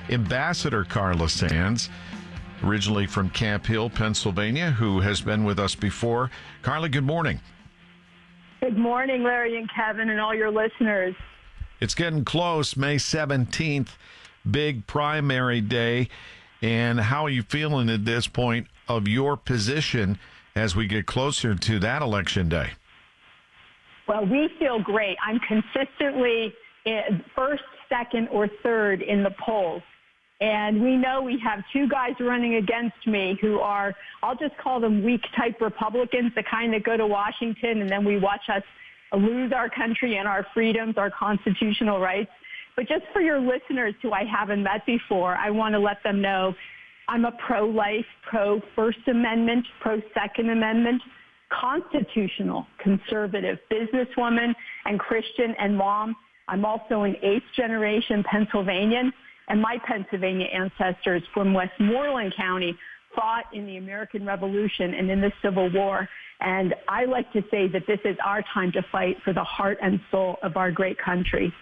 Ambassador Carla Sands, originally from Camp Hill, Pennsylvania, who has been with us before. Carla, good morning. Good morning, Larry and Kevin and all your listeners. It's getting close, May 17th, big primary day. And how are you feeling at this point of your position as we get closer to that election day? Well, we feel great. I'm consistently first, second, or third in the polls. And we know we have two guys running against me who are, I'll just call them weak-type Republicans, the kind that go to Washington and then we watch us lose our country and our freedoms, our constitutional rights. But just for your listeners who I haven't met before, I want to let them know I'm a pro-life, pro-First Amendment, pro-Second Amendment, constitutional, conservative businesswoman and Christian and mom. I'm also an eighth-generation Pennsylvanian, and my Pennsylvania ancestors from Westmoreland County fought in the American Revolution and in the Civil War. And I like to say that this is our time to fight for the heart and soul of our great country.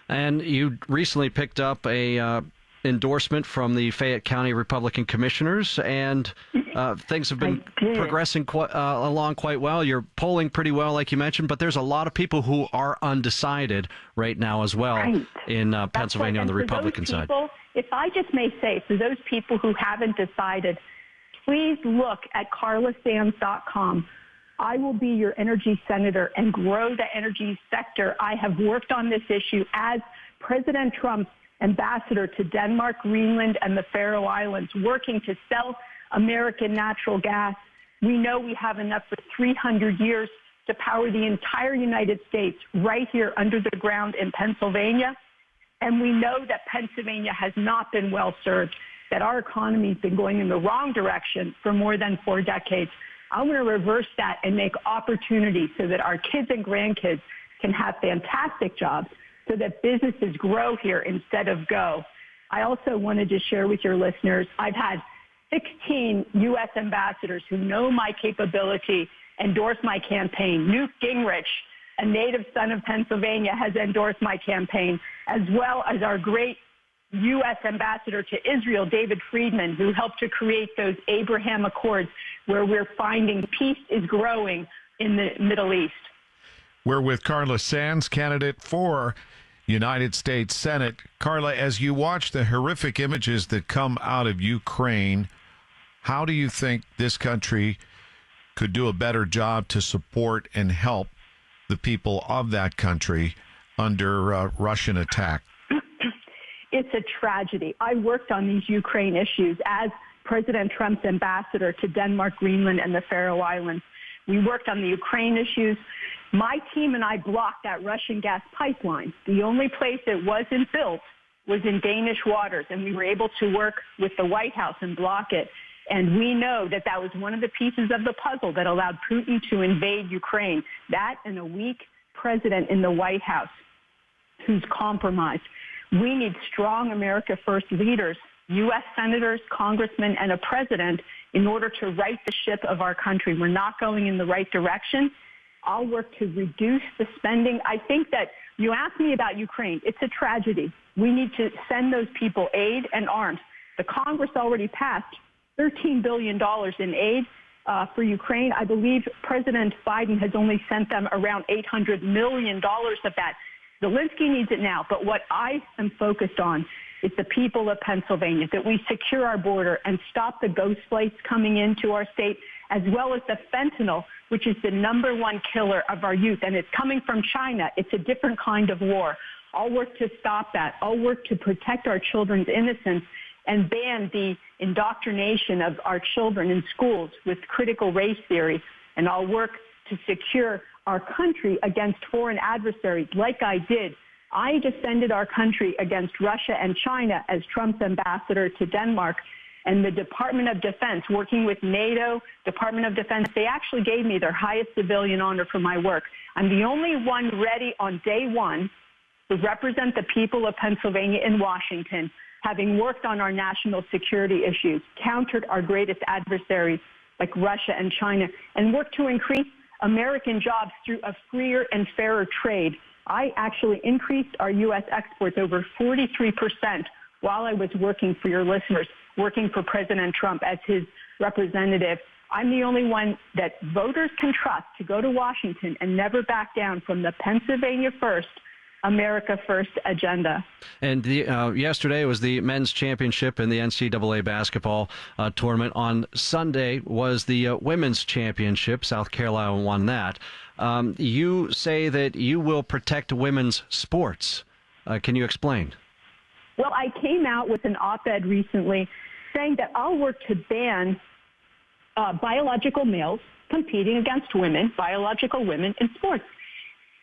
And you recently picked up a endorsement from the Fayette County Republican Commissioners, and things have been progressing along quite well. You're polling pretty well, like you mentioned, but there's a lot of people who are undecided right now as well in Pennsylvania on the Republican side. If I just may say, for those people who haven't decided, please look at carlasands.com. I will be your energy senator and grow the energy sector. I have worked on this issue as President Trump's ambassador to Denmark, Greenland, and the Faroe Islands, working to sell American natural gas. We know we have enough for 300 years to power the entire United States right here under the ground in Pennsylvania. And we know that Pennsylvania has not been well served, that our economy has been going in the wrong direction for more than 4 decades. I want to reverse that and make opportunity so that our kids and grandkids can have fantastic jobs, so that businesses grow here instead of go. I also wanted to share with your listeners, I've had 16 U.S. ambassadors who know my capability endorse my campaign. Newt Gingrich, a native son of Pennsylvania, has endorsed my campaign, as well as our great U.S. ambassador to Israel, David Friedman, who helped to create those Abraham Accords, where we're finding peace is growing in the Middle East. We're with Carla Sands, candidate for United States Senate. Carla, as you watch the horrific images that come out of Ukraine, how do you think this country could do a better job to support and help the people of that country under Russian attack? It's a tragedy. I worked on these Ukraine issues as President Trump's ambassador to Denmark, Greenland, and the Faroe Islands. We worked on the Ukraine issues. My team and I blocked that Russian gas pipeline. The only place it wasn't built was in Danish waters, and we were able to work with the White House and block it. And we know that that was one of the pieces of the puzzle that allowed Putin to invade Ukraine. That and a weak president in the White House who's compromised. We need strong America First leaders, U.S. senators, congressmen, and a president in order to right the ship of our country. We're not going in the right direction. I'll work to reduce the spending. I think that you asked me about Ukraine. It's a tragedy. We need to send those people aid and arms. The Congress already passed $13 billion in aid for Ukraine. I believe President Biden has only sent them around $800 million of that. Zelensky needs it now, but what I am focused on is the people of Pennsylvania, that we secure our border and stop the ghost flights coming into our state, as well as the fentanyl, which is the #1 killer of our youth, and it's coming from China. It's a different kind of war. I'll work to stop that. I'll work to protect our children's innocence and ban the indoctrination of our children in schools with critical race theory, and I'll work to secure our country against foreign adversaries like I did. I defended our country against Russia and China as Trump's ambassador to Denmark, and the Department of Defense, working with NATO, Department of Defense, they actually gave me their highest civilian honor for my work. I'm the only one ready on day one to represent the people of Pennsylvania in Washington, having worked on our national security issues, countered our greatest adversaries like Russia and China, and worked to increase American jobs through a freer and fairer trade. I actually increased our U.S. exports over 43% while I was working for your listeners, working for President Trump as his representative. I'm the only one that voters can trust to go to Washington and never back down from the Pennsylvania First, America First agenda. And yesterday was the men's championship in the NCAA basketball tournament. On Sunday was the women's championship. South Carolina won that. You say that you will protect women's sports. Can you explain? Well, I came out with an op-ed recently saying that I'll work to ban biological males competing against women, biological women in sports.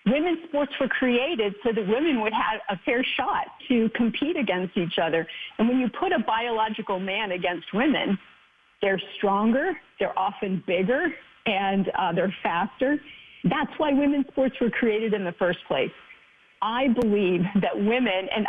Women's sports were created so that women would have a fair shot to compete against each other. And when you put a biological man against women, they're stronger, they're often bigger, and they're faster. That's why women's sports were created in the first place. I believe that women, and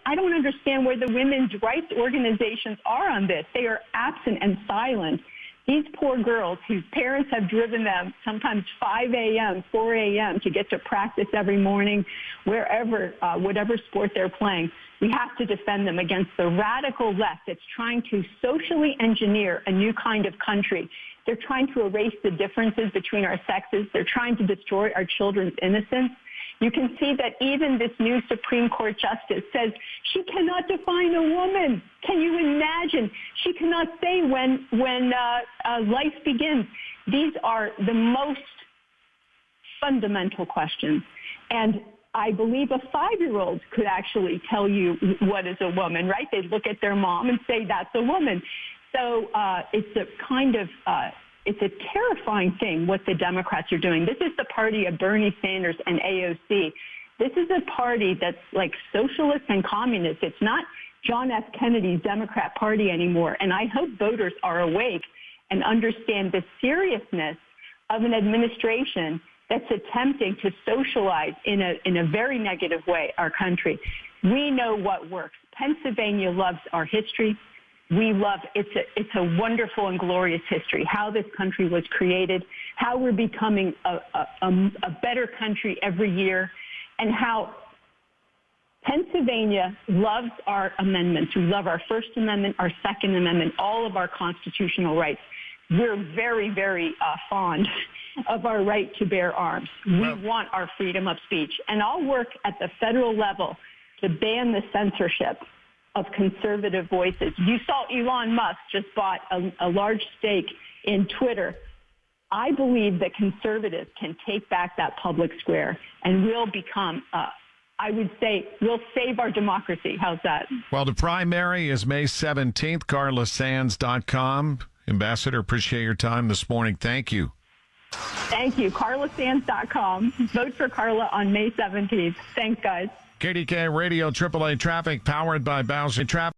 I don't understand where the women's rights organizations are on this. They are absent and silent. These poor girls whose parents have driven them sometimes 5 a.m., 4 a.m. to get to practice every morning, wherever, whatever sport they're playing. We have to defend them against the radical left that's trying to socially engineer a new kind of country. They're trying to erase the differences between our sexes. They're trying to destroy our children's innocence. You can see that even this new Supreme Court justice says she cannot define a woman. Can you imagine? She cannot say when life begins. These are the most fundamental questions. And I believe a 5-year-old could actually tell you what is a woman, right? They'd look at their mom and say, that's a woman. So it's a kind of... it's a terrifying thing what the Democrats are doing. This is the party of Bernie Sanders and AOC. This is a party that's like socialist and communist. It's not John F. Kennedy's Democrat Party anymore. And I hope voters are awake and understand the seriousness of an administration that's attempting to socialize in a very negative way our country. We know what works. Pennsylvania loves our history. We love it's a wonderful and glorious history, how this country was created, how we're becoming a better country every year, and how Pennsylvania loves our amendments. We love our First Amendment, our Second Amendment, all of our constitutional rights. We're very, very fond of our right to bear arms. We want our freedom of speech. And I'll work at the federal level to ban the censorship of conservative voices. You saw Elon Musk just bought a large stake in Twitter. I believe that conservatives can take back that public square and we'll become, I would say, we'll save our democracy. How's that? Well, the primary is May 17th, carlasands.com. Ambassador, appreciate your time this morning. Thank you. Thank you. carlasands.com. Vote for Carla on May 17th. Thanks, guys. KDKA Radio AAA Traffic, powered by Bowser Traffic.